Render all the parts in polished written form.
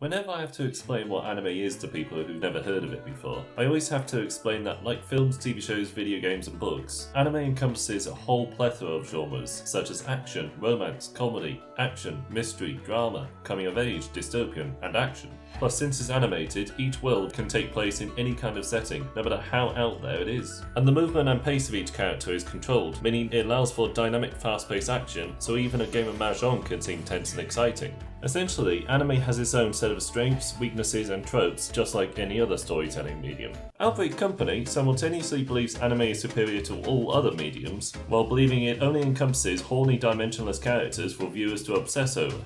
Whenever I have to explain what anime is to people who've never heard of it before, I always have to explain that, like films, TV shows, video games, and books, anime encompasses a whole plethora of genres such as action, romance, comedy, action, mystery, drama, coming of age, dystopian, and action. Plus, since it's animated, each world can take place in any kind of setting, no matter how out there it is. And the movement and pace of each character is controlled, meaning it allows for dynamic, fast-paced action, so even a game of Mahjong can seem tense and exciting. Essentially, anime has its own set of strengths, weaknesses, and tropes, just like any other storytelling medium. Outbreak Company simultaneously believes anime is superior to all other mediums, while believing it only encompasses horny, dimensionless characters for viewers to obsess over.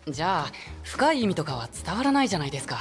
じゃあ深い意味とかは伝わらないじゃないですか。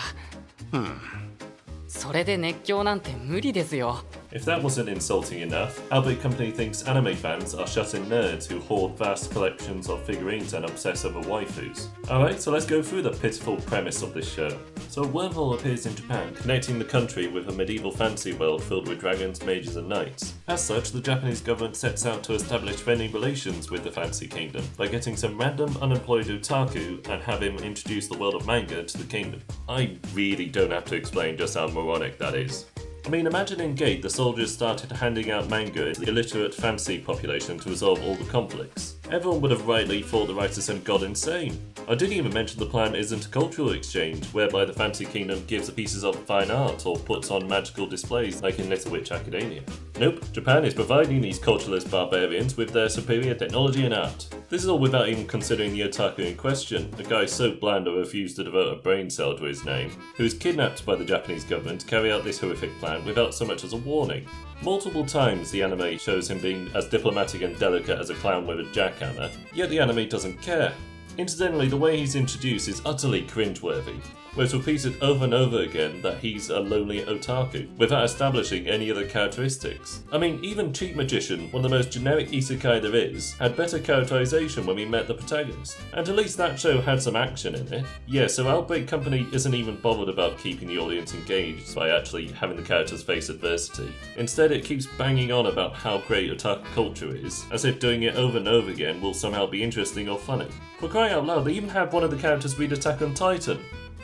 それで熱狂なんて無理ですよ。 If that wasn't insulting enough, Outbreak Company thinks anime fans are shut-in nerds who hoard vast collections of figurines and obsess over waifus. Alright, so let's go through the pitiful premise of this show. So a wormhole appears in Japan, connecting the country with a medieval fantasy world filled with dragons, mages and knights. As such, the Japanese government sets out to establish friendly relations with the fantasy kingdom by getting some random unemployed otaku and have him introduce the world of manga to the kingdom. I really don't have to explain just how moronic that is. I mean, imagine in Gate the soldiers started handing out manga to the illiterate fantasy population to resolve all the conflicts. Everyone would have rightly thought the writer sent God insane. I didn't even mention the plan isn't a cultural exchange, whereby the fantasy kingdom gives pieces of fine art or puts on magical displays like in Little Witch Academia. Nope, Japan is providing these culturalist barbarians with their superior technology and art. This is all without even considering the otaku in question, a guy so bland I refused to devote a brain cell to his name, who was kidnapped by the Japanese government to carry out this horrific plan without so much as a warning. Multiple times the anime shows him being as diplomatic and delicate as a clown with a jackhammer, yet the anime doesn't care. Incidentally, the way he's introduced is utterly cringeworthy, where it's repeated over and over again that he's a lonely otaku, without establishing any other characteristics. I mean, even Cheat Magician, one of the most generic isekai there is, had better characterization when we met the protagonist. And at least that show had some action in it. Yeah, so Outbreak Company isn't even bothered about keeping the audience engaged by actually having the characters face adversity. Instead, it keeps banging on about how great otaku culture is, as if doing it over and over again will somehow be interesting or funny. For crying out loud, they even had one of the characters read Attack on Titan.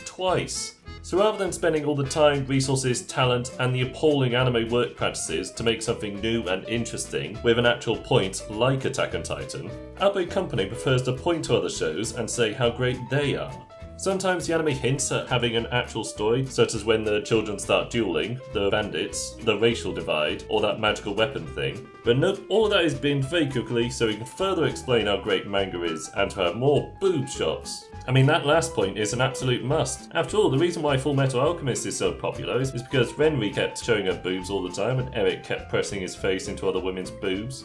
Twice. So rather than spending all the time, resources, talent, and the appalling anime work practices to make something new and interesting with an actual point like Attack on Titan, Outbreak Company prefers to point to other shows and say how great they are. Sometimes the anime hints at having an actual story, such as when the children start dueling, the bandits, the racial divide, or that magical weapon thing. But nope, all of that is being very quickly so we can further explain how great manga is and to have more boob shots. I mean, that last point is an absolute must. After all, the reason why Full Metal Alchemist is so popular is because Renri kept showing her boobs all the time and Eric kept pressing his face into other women's boobs.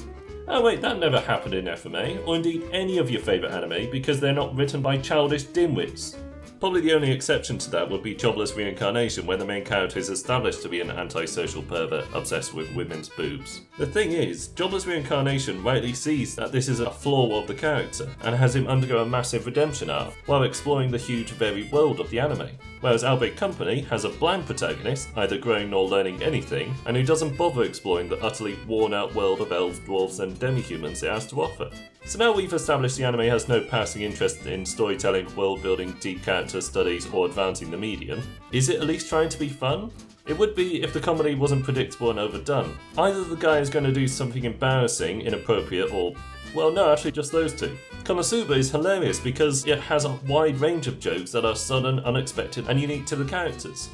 Oh wait, that never happened in FMA, or indeed any of your favourite anime, because they're not written by childish dimwits. Probably the only exception to that would be Jobless Reincarnation, where the main character is established to be an antisocial pervert obsessed with women's boobs. The thing is, Jobless Reincarnation rightly sees that this is a flaw of the character, and has him undergo a massive redemption arc, while exploring the huge varied world of the anime. Whereas Outbreak Company has a bland protagonist, neither growing nor learning anything, and who doesn't bother exploring the utterly worn-out world of elves, dwarves and demi-humans it has to offer. So now we've established the anime has no passing interest in storytelling, world-building, deep character studies, or advancing the medium. Is it at least trying to be fun? It would be if the comedy wasn't predictable and overdone. Either the guy is going to do something embarrassing, inappropriate, or, well, no, actually just those two. Konosuba is hilarious because it has a wide range of jokes that are sudden, unexpected, and unique to the characters.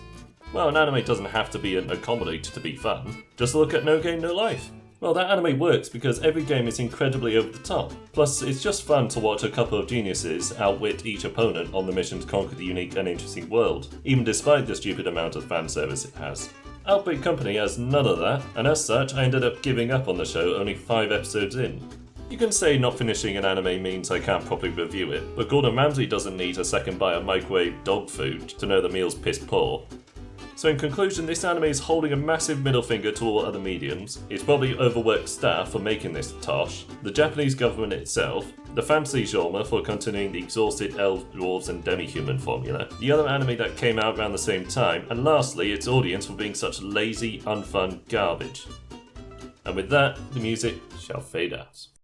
Well, an anime doesn't have to be a comedy to be fun. Just look at No Game No Life. Well, that anime works because every game is incredibly over the top. Plus, it's just fun to watch a couple of geniuses outwit each opponent on the mission to conquer the unique and interesting world, even despite the stupid amount of fan service it has. Outbreak Company has none of that, and as such, I ended up giving up on the show only 5 episodes in. You can say not finishing an anime means I can't properly review it, but Gordon Ramsay doesn't need a second bite of microwave dog food to know the meal's piss poor. So in conclusion, this anime is holding a massive middle finger to all other mediums. It's probably overworked staff for making this tosh, the Japanese government itself, the fantasy genre for continuing the exhausted elves, dwarves and demi-human formula, the other anime that came out around the same time, and lastly, its audience for being such lazy, unfun garbage. And with that, the music shall fade out.